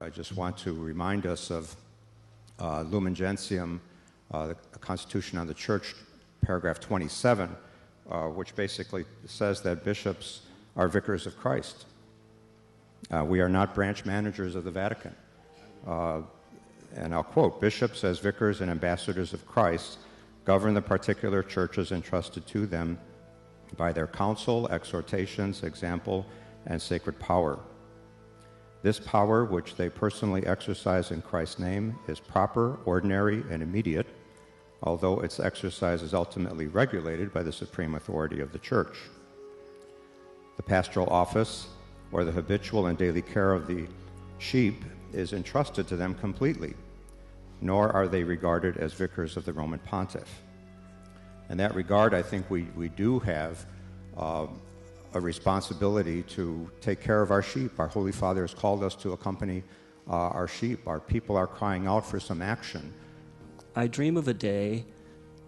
I just want to remind us of Lumen Gentium, the Constitution on the Church, paragraph 27, which basically says that bishops are vicars of Christ. We are not branch managers of the Vatican. And I'll quote, "Bishops, as vicars and ambassadors of Christ, govern the particular churches entrusted to them by their counsel, exhortations, example, and sacred power. This power, which they personally exercise in Christ's name, is proper, ordinary, and immediate, although its exercise is ultimately regulated by the supreme authority of the Church. The pastoral office, or the habitual and daily care of the sheep, is entrusted to them completely, nor are they regarded as vicars of the Roman Pontiff." In that regard, I think we do have a responsibility to take care of our sheep. Our Holy Father has called us to accompany our sheep. Our people are crying out for some action. I dream of a day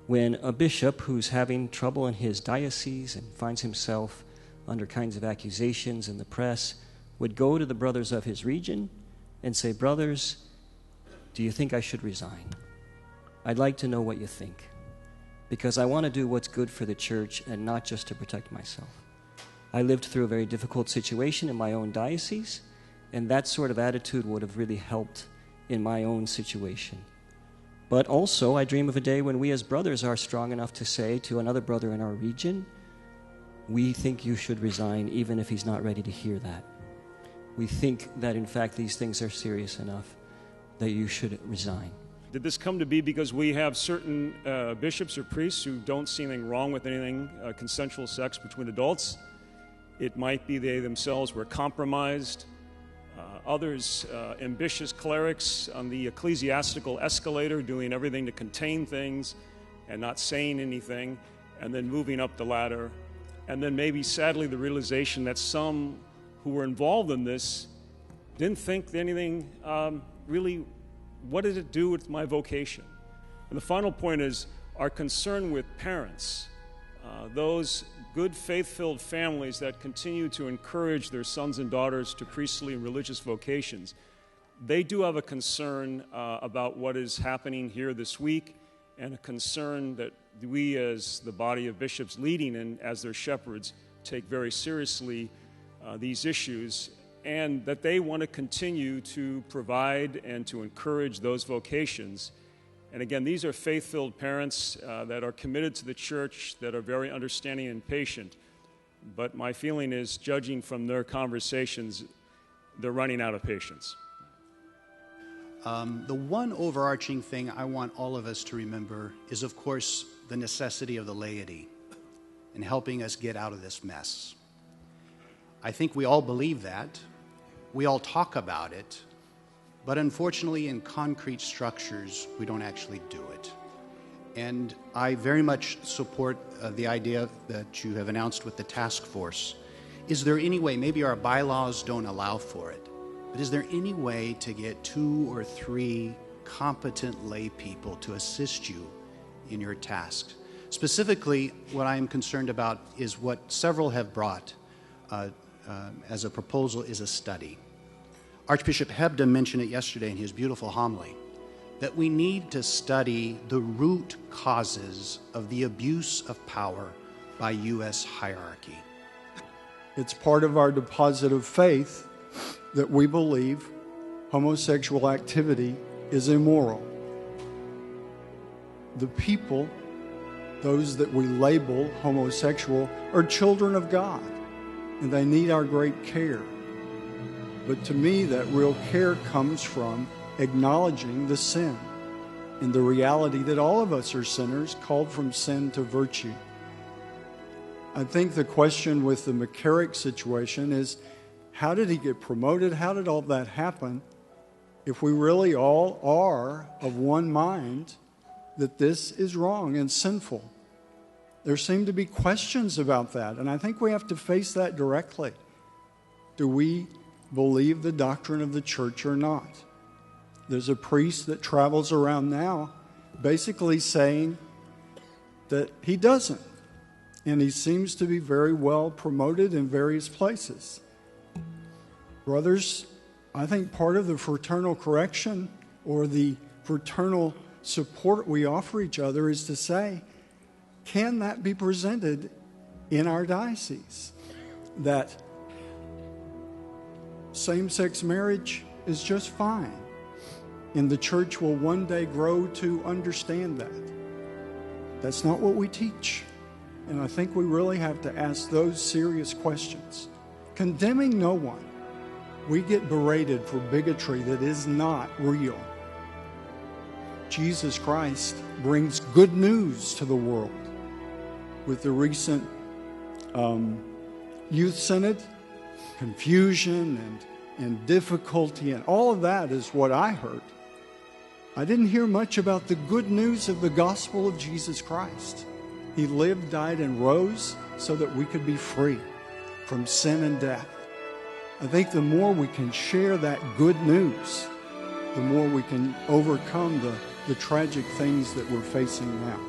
when a bishop who's having trouble in his diocese and finds himself under kinds of accusations in the press would go to the brothers of his region and say, "Brothers, do you think I should resign? I'd like to know what you think, because I want to do what's good for the church and not just to protect myself. I lived through a very difficult situation in my own diocese, and that sort of attitude would have really helped in my own situation. But also, I dream of a day when we as brothers are strong enough to say to another brother in our region, we think you should resign even if he's not ready to hear that. We think that, in fact, these things are serious enough that you should resign." Did this come to be because we have certain bishops or priests who don't see anything wrong with anything consensual sex between adults? It might be they themselves were compromised. Others, ambitious clerics on the ecclesiastical escalator, doing everything to contain things and not saying anything, and then moving up the ladder. And then maybe, sadly, the realization that some who were involved in this didn't think anything really, what did it do with my vocation? And the final point is our concern with parents, those good faith-filled families that continue to encourage their sons and daughters to priestly and religious vocations. They do have a concern about what is happening here this week, and a concern that we as the body of bishops leading and as their shepherds take very seriously these issues, and that they want to continue to provide and to encourage those vocations. And again, these are faith-filled parents that are committed to the church, that are very understanding and patient. But my feeling is, judging from their conversations, they're running out of patience. The one overarching thing I want all of us to remember is, of course, the necessity of the laity in helping us get out of this mess. I think we all believe that. We all talk about it. But unfortunately, in concrete structures, we don't actually do it. And I very much support the idea that you have announced with the task force. Is there any way, maybe our bylaws don't allow for it, but is there any way to get 2 or 3 competent lay people to assist you in your tasks? Specifically, what I am concerned about is what several have brought as a proposal is a study. Archbishop Hebda mentioned it yesterday in his beautiful homily, that we need to study the root causes of the abuse of power by U.S. hierarchy. It's part of our deposit of faith that we believe homosexual activity is immoral. The people, those that we label homosexual, are children of God, and they need our great care. But to me, that real care comes from acknowledging the sin and the reality that all of us are sinners, called from sin to virtue. I think the question with the McCarrick situation is, how did he get promoted? How did all that happen? If we really all are of one mind that this is wrong and sinful. There seem to be questions about that, and I think we have to face that directly. Do we believe the doctrine of the church or not? There's a priest that travels around now basically saying that he doesn't, and he seems to be very well promoted in various places. Brothers, I think part of the fraternal correction or the fraternal support we offer each other is to say, can that be presented in our diocese? That same-sex marriage is just fine, and the church will one day grow to understand that. That's not what we teach, and I think we really have to ask those serious questions. Condemning no one. We get berated for bigotry that is not real. Jesus Christ brings good news to the world. With the recent youth synod, confusion and difficulty, and all of that is what I heard. I didn't hear much about the good news of the gospel of Jesus Christ. He lived, died, and rose so that we could be free from sin and death. I think the more we can share that good news, the more we can overcome the tragic things that we're facing now.